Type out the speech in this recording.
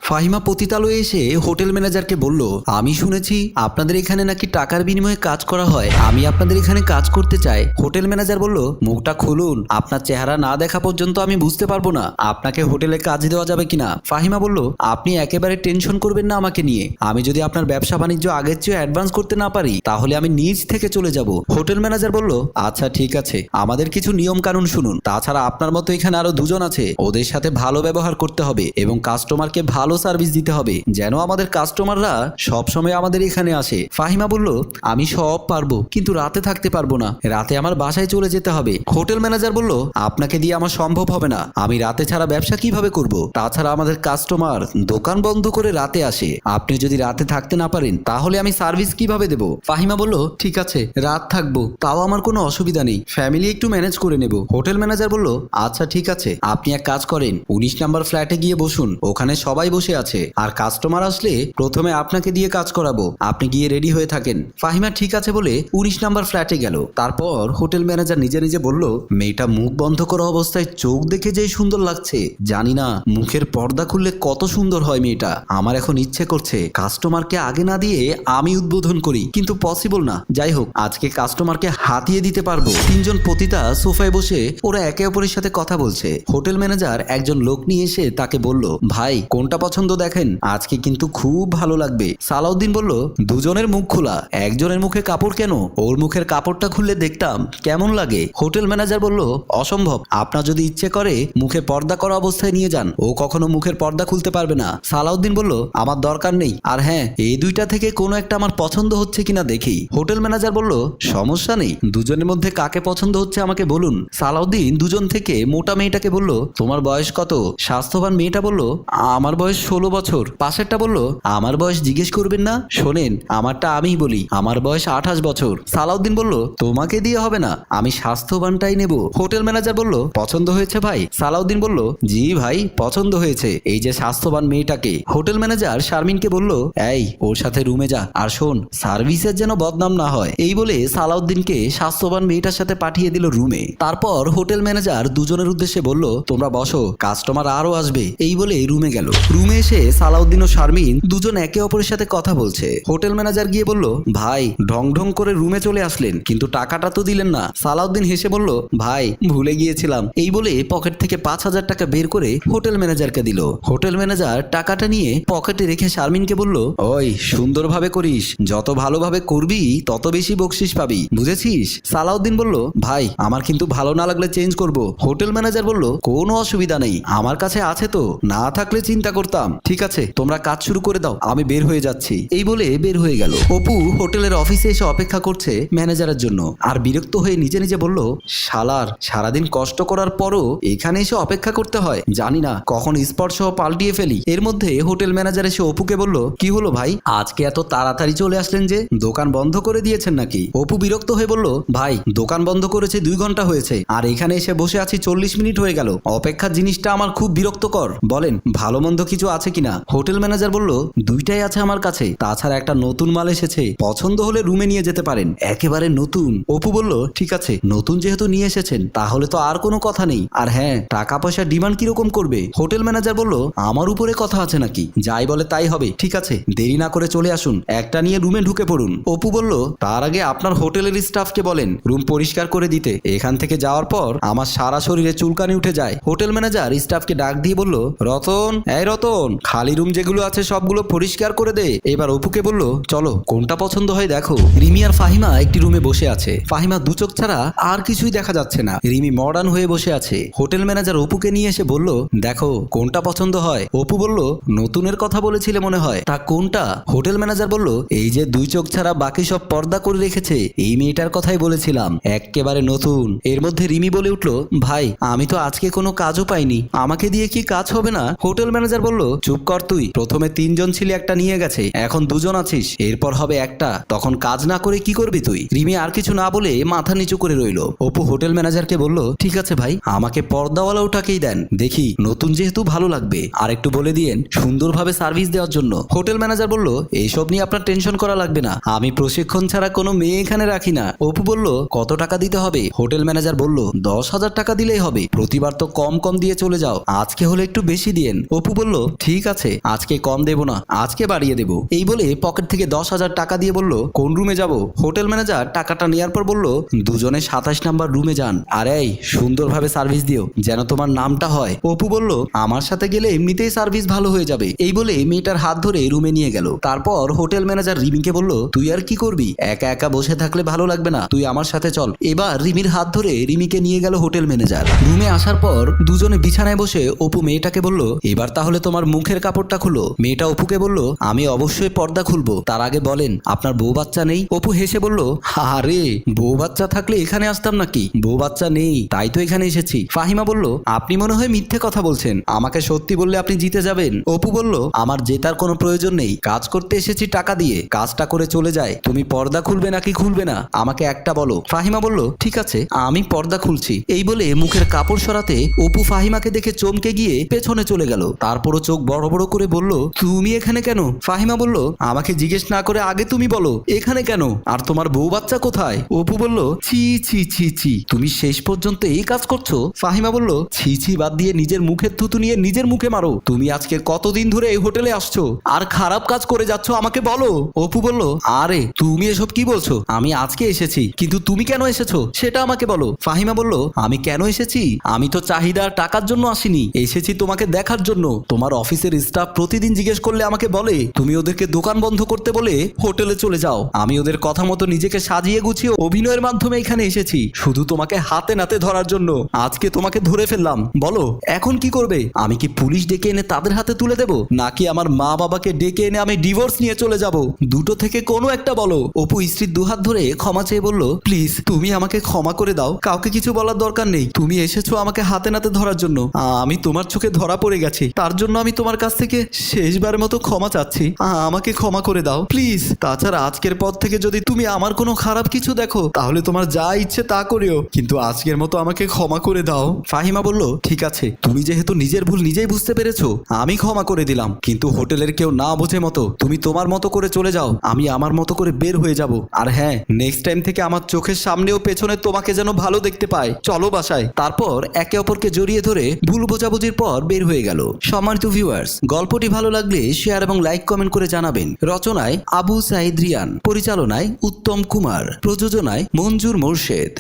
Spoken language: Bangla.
ফাহিমা পতিতালয়ে এসে হোটেল ম্যানেজারকে বলল, আমি শুনেছি আপনাদের এখানে নাকি টাকার বিনিময়ে কাজ করা হয়, আমি আপনাদের এখানে কাজ করতে চাই। হোটেল ম্যানেজার বলল, মুখটা খুলুন, আপনার চেহারা না দেখা পর্যন্ত আমি বুঝতে পারবো না আপনাকে হোটেলে কাজ দেওয়া যাবে কিনা। ফাহিমা বলল, আপনি একেবারে টেনশন করবেন না আমাকে নিয়ে, আমি যদি আপনার ব্যবসা বাণিজ্য আগের চেয়ে অ্যাডভান্স করতে না পারি তাহলে আমি নিজ থেকে চলে যাব। হোটেল ম্যানেজার বলল, আচ্ছা ঠিক আছে, আমাদের কিছু নিয়ম কানুন শুনুন, তাছাড়া আপনার মতো এখানে আরো দুজন আছে, ওদের সাথে ভালো ব্যবহার করতে হবে এবং কাস্টমারকে ভালো সার্ভিস দিতে হবে, যেন আমাদের কাস্টমাররা সব সময় আমাদের এখানে আসে। ফাহিমা বলল, আমি সব পারবো, কিন্তু রাতে থাকতে পারবো না, রাতে আমার বাসায় চলে যেতে হবে। হোটেল ম্যানেজার বলল, আপনাকে দিয়ে আমার সম্ভব হবে না, আমি রাতে ছাড়া ব্যবসা কিভাবে করব? তাছাড়া আমাদের কাস্টমার দোকান বন্ধ করে রাতে আসে, আপনি যদি রাতে থাকতে না পারেন তাহলে আমি সার্ভিস কিভাবে দেব? ফাহিমা বলল, ঠিক আছে, রাত থাকবো, তাও আমার কোনো অসুবিধা নেই, ফ্যামিলি একটু ম্যানেজ করে নেব। হোটেল ম্যানেজার বলল, আচ্ছা ঠিক আছে, আপনি এক কাজ করেন, 19 নাম্বার ফ্ল্যাটে গিয়ে বসুন, ওখানে সবাই বসে আছে, আর কাস্টমার আসলে প্রথমে আপনাকে দিয়ে কাজ করাবো, আপনি গিয়ে রেডি হয়ে থাকেন। ফাহিমা ঠিক আছে বলে 19 নাম্বার ফ্ল্যাটে গেল। তারপর হোটেল ম্যানেজার নিজে নিজে বলল, মেয়েটা মুখ বন্ধ করা অবস্থায় চোখ দেখে যেই সুন্দর লাগছে, জানি না মুখের পর্দা খুললে কত সুন্দর হয় মেয়েটা। আমার এখন ইচ্ছে করছে কাস্টমারকে আগে না দিয়ে আমি উদ্বোধন করি, কিন্তু পসিবল না। যাই হোক, আজকে কাস্টমারকে হাতিয়ে দিতে পারবো। তিনজন পতিতা সোফায় বসে ওরা একে অপরের সাথে কথা বলছে। হোটেল ম্যানেজার একজন লোক নিয়ে এসে তাকে বলল, ভাই কোনটা পছন্দ দেখেন, আজকে কিন্তু খুব ভালো লাগবে। সালাউদ্দিন বলল, দুজনের মুখ খোলা, একজনের মুখে কাপড় কেন? ওর মুখের কাপড়টা খুললে দেখতাম কেমন লাগে। হোটেল ম্যানেজার বলল, অসম্ভব, আপনার যদি ইচ্ছে করে মুখে পর্দা করা অবস্থায় নিয়ে যান, ও কখনো মুখের পর্দা খুলতে পারবে না। সালাউদ্দিন বলল, আমার দরকার নেই, আর হ্যাঁ, এই দুইটা থেকে কোনো একটা আমার পছন্দ হচ্ছে কিনা দেখি। হোটেল ম্যানেজার বলল, সমস্যা নেই, দুজনের মধ্যে কাকে পছন্দ হচ্ছে আমাকে বলুন। সালাউদ্দিন দুজন থেকে মোটা মেয়েটাকে বলল, তোমার বয়স কত? স্বাস্থ্যবান মেয়েটা বলল, আমার বয়স 16 বছর। পাশেরটা বলল, আমার বয়স জিজ্ঞেস করবেন না, শোনেন আমারটা আমিই বলি, আমার বয়স 28 বছর। সালাউদ্দিন বলল, তোমাকে দিয়ে হবে না, আমি স্বাস্থ্যবানটাই নেব। হোটেল ম্যানেজার বলল, পছন্দ হয়েছে ভাই? সালাউদ্দিন বলল, জি ভাই, পছন্দ হয়েছে, এই যে স্বাস্থ্যবান মেয়েটাকে। হোটেল ম্যানেজার শারমিনকে বলল, এই ওর সাথে রুমে যা, আর শোন সার্ভিসের যেন বদনাম না হয়। এই বলে সালাউদ্দিনকে স্বাস্থ্যবান মেয়েটার সাথে পাঠিয়ে দিল রুমে। তারপর হোটেল ম্যানেজার দুজনের উদ্দেশ্যে বলল, তোমরা বসো, কাস্টমার আরো আসবে। এই বলে রুমে গেল। রুমে এসে সালাউদ্দিন ও শারমিন দুজন একে অপরের সাথে কথা বলছে। হোটেল ম্যানেজার গিয়ে বলল, ভাই ঢং ঢং করে রুমে চলে আসলেন, কিন্তু টাকাটা তো দিলেন না। সালাউদ্দিন হেসে বলল, ভাই ভুলে গিয়েছিলাম। এই বলে পকেট থেকে 5,000 টাকা বের করে হোটেল ম্যানেজারকে দিল। হোটেল ম্যানেজার টাকাটা নিয়ে পকেটে রেখে শারমিনকে বলল, ওই সুন্দরভাবে করিস, যত ভালোভাবে করবি তত বেশি বকশিস পাবি, বুঝেছিস? সালাউদ্দিন বলল, ভাই আমার কিন্তু ভালো না লাগলে চেঞ্জ করব। হোটেল ম্যানেজার বলল, কোনো অসুবিধা নেই, আমার কাছে আছে তো, না থাকলে চিন্তা করতাম। ঠিক আছে, তোমরা কাজ শুরু করে দাও, আমি বের হয়ে যাচ্ছি। এই বলে বের হয়ে গেল। অপু হোটেলের অফিসে এসে অপেক্ষা করছে ম্যানেজারের জন্য, আর বিরক্ত হয়ে নিজে নিজে বলল, শালার সারাদিন কষ্ট করার পরও এখানে এসে অপেক্ষা করতে হয়, জানি না কখন স্পর্শ পাল্টিয়ে ফেলি। এর মধ্যে হোটেল ম্যানেজার এসে অপুকে বলল, কি হলো ভাই, আজকে এত তাড়াতাড়ি চলে আসলেন যে, দোকান বন্ধ করে দিয়েছেন নাকি? অপু বিরক্ত হয়ে বলল, ভাই দোকান বন্ধ করেছে 2 ঘন্টা হয়েছে, আর এখানে এসে বসে আছি 40 মিনিট হয়ে গেল, অপেক্ষার জিনিসটা আমার খুব বিরক্তকর, বলেন ভালো মন্দ কিছু আছে কিনা? হোটেল ম্যানেজার বলল, দুইটাই আছে আমার কাছে, তাছাড়া একটা নতুন মাল এসেছে, পছন্দ হলে রুমে নিয়ে যেতে পারেন, একেবারে নতুন। অপু বলল, ঠিক আছে, নতুন যেহেতু নিয়ে এসেছেন তাহলে তো আর কোনো কথা নেই, আর হ্যাঁ, টাকা পয়সা ডিমান্ড কিরকম করবে? হোটেল ম্যানেজার বলল, আমার উপরে কথা আছে নাকি, যাই বলে তাই হবে, ঠিক আছে, দেরি না করে চলে আসুন, একটা নিয়ে রুমে ঢুকে পড়ুন। অপু বলল, তার আগে আপনার হোটেলের স্টাফকে বলেন রুম পরিষ্কার করে দিতে, এখান থেকে যাওয়ার পর আমার সারা শরীরে চুলকানি উঠে যায়। হোটেল ম্যানেজার স্টাফকে ডাক দিয়ে বলল, রতন, এই রতন, খালি রুম যেগুলো আছে সবগুলো পরিষ্কার করে দে। এবার অপুকে বলল, চলো কোনটা পছন্দ হয় দেখো। রিমি আর ফাহিমা একটি রুমে বসে আছে। ফাহিমা দু চোখ ছাড়া আর কিছুই দেখা যাচ্ছে না। রিমি মডার্ন হয়ে বসে আছে। হোটেল ম্যানেজার অপুকে নিয়ে এসে বলল, দেখো কোনটা পছন্দ হয়? অপু বলল, নতুনের কথা বলেছিলে মনে হয়, তা কোনটা? হোটেল ম্যানেজার বলল, এই যে 2 চোখ ছাড়া বাকি সব পর্দা করে রেখেছে, এই মেয়েটার কথাই বলেছিলাম, একেবারে নতুন। এর মধ্যে রিমি বলে উঠল, ভাই আমি তো আজকে কোনো কাজও পাইনি, আমাকে দিয়ে কি কাজ হবে না? হোটেল ম্যানেজার বলল, চুপ কর তুই, প্রথমে 3 জন ছিলে, একটা নিয়ে গেছে, এখন 2 জন আছিস, এরপর হবে একটা, তখন কাজ না করে কি করবি তুই? রিমি আর কিছু না বলে মাথা নিচু করে রইল। অপু হোটেল ম্যানেজারকে বলল, ঠিক আছে ভাই, আমাকে পর্দাওয়ালা ওটাকেই দেন, দেখি নতুন যেহেতু ভালো লাগবে, আর একটু বলে দিয়েন সুন্দরভাবে সার্ভিস দেওয়ার জন্য। হোটেল ম্যানেজার বলল, এইসব নিয়ে আপনার টেনশন করা লাগবে না, আমি প্রশিক্ষণ ছাড়া কোনো মেয়ে এখানে রাখি না। অপু বলল, কত টাকা দিতে হবে? হোটেল ম্যানেজার বলল, 10,000 টাকা দিলেই হবে, প্রতিবার তো কম কম দিয়ে চলে যাও, আজকে হলে একটু বেশি দিয়েন। অপু বলল, ঠিক আছে, আজকে কম দেবো না, আজকে বাড়িয়ে দেবো। এই বলে পকেট থেকে 10,000 টাকা দিয়ে বলল, কোন রুমে যাব? হোটেল ম্যানেজার টাকাটা নেওয়ার পর বলল, দুজনে 27 নাম্বার রুমে যান। আর এই সুন্দরভাবে সার্ভিস দিও, যেন তোমার নামটা হয়। অপু বলল, আমার সাথে গেলে এমনিতেই সার্ভিস ভালো হয়ে যাবে। এই বলে মেয়েটার হাত ধরে রুমে নিয়ে গেল। তারপর হোটেল ম্যানেজার রিমিকে বলল, তুই আর কি করবি? একা একা বসে থাকলে ভালো লাগবে না, তুই আমার সাথে চল। এবার রিমির হাত ধরে রিমিকে নিয়ে গেল হোটেল ম্যানেজার। রুমে আসার পর দুজনে বিছানায় বসে অপু মেয়েটাকে বলল, এবার তাহলে তোমার মুখের কাপড়টা খুলো। মেয়েটা অপুকে বলল, আমি অবশ্যই পর্দা খুলবো, তার আগে বলেন আপনার বউ বাচ্চা নেই? অপু হেসে বলল, আরে বউ বাচ্চা থাকলে এখানে আসতাম নাকি? বউ বাচ্চা নেই, তাই তো এখানে এসেছি। ফাহিমা বলল, আপনি মনে হয় মিথ্যে কথা বলছেন, আমাকে সত্যি বললে আপনি জিতে যাবেন। অপু বলল, আমার জেতার কোনো প্রয়োজন নেই, কাজ করতে এসেছি টাকা দিয়ে, কাজটা করে চলে যায়। তুমি পর্দা খুলবে নাকি খুলবে না আমাকে একটা বলো। ফাহিমা বলল, ঠিক আছে আমি পর্দা খুলছি। এই বলে মুখের কাপড় সরাতে অপু ফাহিমাকে দেখে চমকে গিয়ে পেছনে চলে গেল। তারপরও চোখ বড় বড় করে বলল, তুমি এখানে কেন? ফাহিমা বলল, আমাকে জিজ্ঞেস না করে আগে তুমি বলো এখানে কেন, আর তোমার বউ বাচ্চা কোথায়? অপু বলল, ছি ছি ছি ছি, তুমি শেষ পর্যন্ত এই কাজ করছো? ফাহিমা বলল, ছি ছি বাদ দিয়ে নিজের মুখের থুতু নিয়ে নিজের মুখে মারো। তুমি আজকে কতদিন ধরে এই হোটেলে আসছো আর খারাপ কাজ করে যাচ্ছ আমাকে বলো। অপু বলল, আরে তুমি এসব কি বলছো? আমি আজকে এসেছি, কিন্তু তুমি কেন এসেছো সেটা আমাকে বলো। ফাহিমা বলল, আমি কেন এসেছি? আমি তো চাহিদা আর টাকার জন্য আসিনি, এসেছি তোমাকে দেখার জন্য। তোমার অফিসের স্টাফ প্রতিদিন জিজ্ঞেস করলে আমাকে বলে তুমি ওদেরকে দোকান বন্ধ করতে বলে হোটেলে চলে যাও। আমি ওদের কথা মতো নিজেকে সাজিয়ে গুছিয়ে অভিনয়ের মাধ্যমে এখানে এসেছি শুধু তোমাকে হাতে নাতে ধরার জন্য। আজকে তোমাকে ধরে ফেললাম, বলো এখন কি করবে? আমি কি পুলিশ ডেকে এনে তাদের হাতে তুলে দেব, নাকি আমার মা বাবাকে ডেকে এনে আমি ডিভোর্স নিয়ে চলে যাব? দুটো থেকে কোনো একটা বলো। অপু স্ত্রীর দুহাত ধরে ক্ষমা চেয়ে বলল, প্লিজ তুমি আমাকে ক্ষমা করে দাও, কাউকে কিছু বলার দরকার নেই। তুমি এসেছো আমাকে হাতে নাতে ধরার জন্য, আমি তোমার চোখে ধরা পড়ে গেছি, তার জন্য আমি তোমার কাছ থেকে শেষবারের মতো ক্ষমা চাচ্ছি, আমাকে ক্ষমা করে দাও প্লিজ। তাছাড়া আজকের পর থেকে যদি তুমি আমার কোনো খারাপ কিছু দেখো তাহলে তোমার যা ইচ্ছে তা করিও, কিন্তু আজকের মতো আমাকে ক্ষমা করে দাও। ফাহিমা বলল, ঠিক আছে, তুমি যেহেতু নিজের ভুল নিজেই বুঝতে পেরেছো আমি ক্ষমা করে দিলাম, কিন্তু হোটেলের কেউ না বোঝে মতো তুমি তোমার মতো করে চলে যাও, আমি আমার মতো করে বের হয়ে যাব। আর হ্যাঁ, নেক্সট টাইম থেকে আমার চোখের সামনেও পেছনে তোমাকে যেন ভালো দেখতে পায়। চলো বাসায়। তারপর একে অপরকে জড়িয়ে ধরে ভুল বোঝাবুঝির পর বের হয়ে গেল। সম্মানিত ভিউয়ার্স, গল্পটি ভালো লাগলে শেয়ার এবং লাইক কমেন্ট করে জানাবেন। রচনায় আবু সাইদ রিয়ান, পরিচালনায় উত্তম কুমার, প্রযোজনায় মঞ্জুর মোর্শেদ।